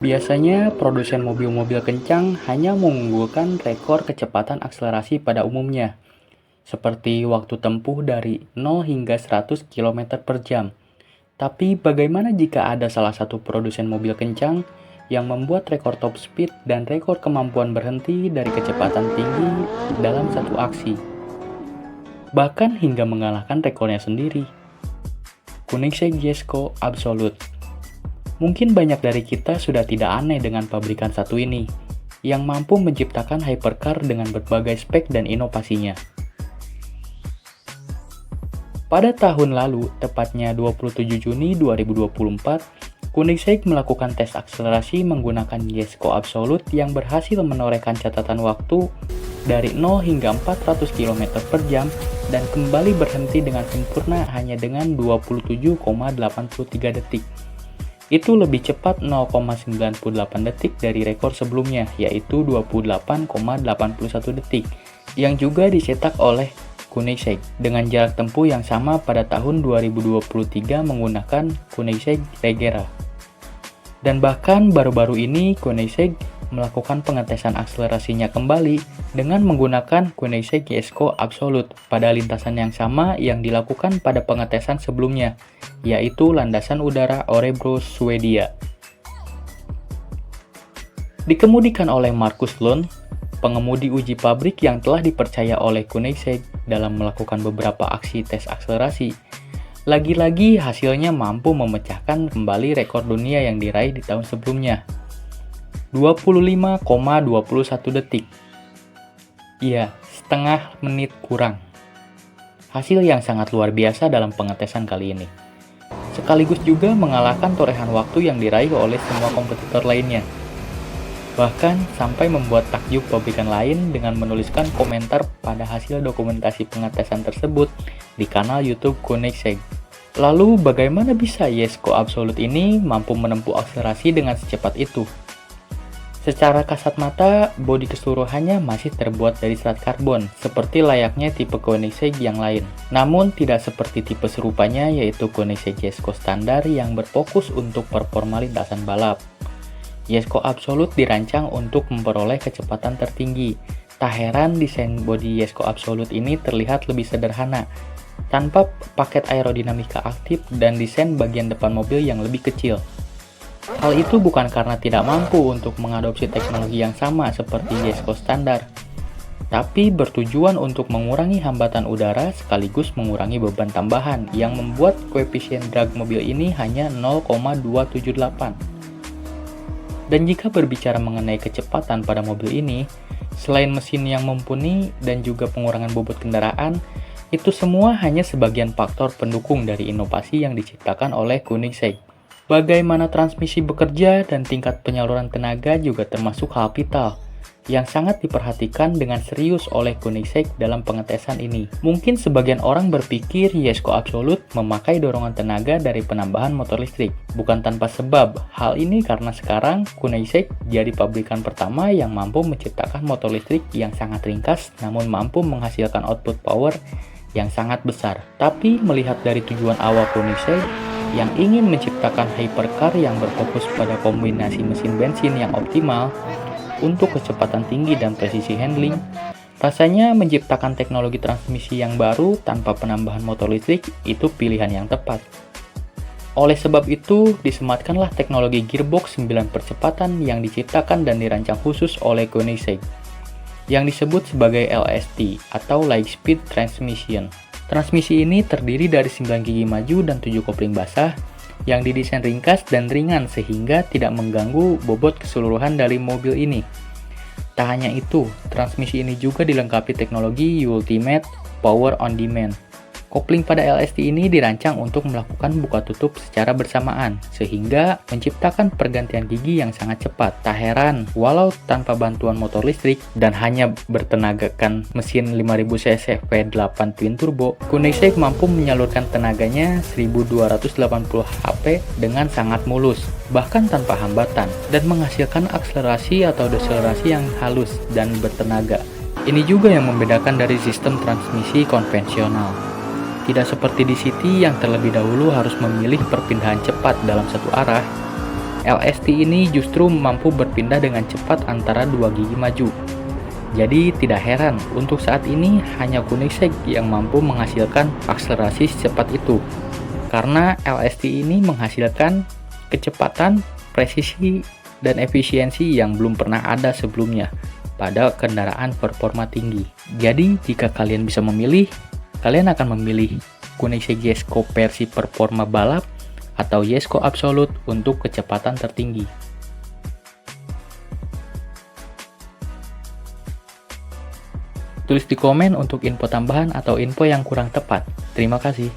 Biasanya, produsen mobil-mobil kencang hanya mengunggulkan rekor kecepatan akselerasi pada umumnya, seperti waktu tempuh dari 0 hingga 100 km per jam. Tapi bagaimana jika ada salah satu produsen mobil kencang yang membuat rekor top speed dan rekor kemampuan berhenti dari kecepatan tinggi dalam satu aksi, bahkan hingga mengalahkan rekornya sendiri? Koenigsegg Jesko Absolute. Mungkin banyak dari kita sudah tidak aneh dengan pabrikan satu ini, yang mampu menciptakan hypercar dengan berbagai spek dan inovasinya. Pada tahun lalu, tepatnya 27 Juni 2024, Koenigsegg melakukan tes akselerasi menggunakan Jesko Absolute yang berhasil menorehkan catatan waktu dari 0 hingga 400 km per jam dan kembali berhenti dengan sempurna hanya dengan 27,83 detik. Itu lebih cepat 0,98 detik dari rekor sebelumnya, yaitu 28,81 detik, yang juga dicetak oleh Koenigsegg dengan jarak tempuh yang sama pada tahun 2023 menggunakan Koenigsegg Regera. Dan bahkan baru-baru ini Koenigsegg melakukan pengetesan akselerasinya kembali dengan menggunakan Koenigsegg Jesko Absolute pada lintasan yang sama yang dilakukan pada pengetesan sebelumnya, yaitu landasan udara Örebro, Swedia. Dikemudikan oleh Markus Lund, pengemudi uji pabrik yang telah dipercaya oleh Koenigsegg dalam melakukan beberapa aksi tes akselerasi. Lagi-lagi hasilnya mampu memecahkan kembali rekor dunia yang diraih di tahun sebelumnya. 25,21 detik. Iya, setengah menit kurang. Hasil yang sangat luar biasa dalam pengetesan kali ini. Sekaligus juga mengalahkan torehan waktu yang diraih oleh semua kompetitor lainnya. Bahkan sampai membuat takjub pabrikan lain dengan menuliskan komentar pada hasil dokumentasi pengetesan tersebut di kanal YouTube Koenigsegg. Lalu bagaimana bisa Jesko Absolute ini mampu menempuh akselerasi dengan secepat itu? Secara kasat mata, bodi keseluruhannya masih terbuat dari serat karbon, seperti layaknya tipe Koenigsegg yang lain. Namun tidak seperti tipe serupanya, yaitu Koenigsegg Jesko standar yang berfokus untuk performa lintasan balap. Jesko Absolute dirancang untuk memperoleh kecepatan tertinggi. Tak heran desain bodi Jesko Absolute ini terlihat lebih sederhana, tanpa paket aerodinamika aktif dan desain bagian depan mobil yang lebih kecil. Hal itu bukan karena tidak mampu untuk mengadopsi teknologi yang sama seperti Jesko standar, tapi bertujuan untuk mengurangi hambatan udara sekaligus mengurangi beban tambahan yang membuat koefisien drag mobil ini hanya 0,278. Dan jika berbicara mengenai kecepatan pada mobil ini, selain mesin yang mumpuni dan juga pengurangan bobot kendaraan, itu semua hanya sebagian faktor pendukung dari inovasi yang diciptakan oleh Koenigsegg. Bagaimana transmisi bekerja dan tingkat penyaluran tenaga juga termasuk hal vital yang sangat diperhatikan dengan serius oleh Koenigsegg dalam pengetesan ini. Mungkin sebagian orang berpikir Jesko Absolute memakai dorongan tenaga dari penambahan motor listrik. Bukan tanpa sebab, hal ini karena sekarang Koenigsegg jadi pabrikan pertama yang mampu menciptakan motor listrik yang sangat ringkas namun mampu menghasilkan output power yang sangat besar. Tapi melihat dari tujuan awal Koenigsegg yang ingin menciptakan hypercar yang berfokus pada kombinasi mesin bensin yang optimal untuk kecepatan tinggi dan presisi handling, rasanya menciptakan teknologi transmisi yang baru tanpa penambahan motor listrik itu pilihan yang tepat. Oleh sebab itu, disematkanlah teknologi gearbox 9 percepatan yang diciptakan dan dirancang khusus oleh Koenigsegg, yang disebut sebagai LST atau Light Speed Transmission. Transmisi ini terdiri dari 9 gigi maju dan 7 kopling basah yang didesain ringkas dan ringan sehingga tidak mengganggu bobot keseluruhan dari mobil ini. Tak hanya itu, transmisi ini juga dilengkapi teknologi Ultimate Power on Demand. Kopling pada LST ini dirancang untuk melakukan buka tutup secara bersamaan, sehingga menciptakan pergantian gigi yang sangat cepat. Tak heran, walau tanpa bantuan motor listrik dan hanya bertenagakan mesin 5000 cc V8 twin turbo, Koenigsegg mampu menyalurkan tenaganya 1280 HP dengan sangat mulus, bahkan tanpa hambatan, dan menghasilkan akselerasi atau deselerasi yang halus dan bertenaga. Ini juga yang membedakan dari sistem transmisi konvensional. Tidak seperti di City yang terlebih dahulu harus memilih perpindahan cepat dalam satu arah. LST ini justru mampu berpindah dengan cepat antara dua gigi maju. Jadi tidak heran untuk saat ini hanya Koenigsegg yang mampu menghasilkan akselerasi secepat itu. Karena LST ini menghasilkan kecepatan, presisi, dan efisiensi yang belum pernah ada sebelumnya pada kendaraan performa tinggi. Jadi jika kalian bisa memilih, kalian akan memilih Koenigsegg Jesko versi performa balap atau Jesko Absolute untuk kecepatan tertinggi. Tulis di komen untuk info tambahan atau info yang kurang tepat. Terima kasih.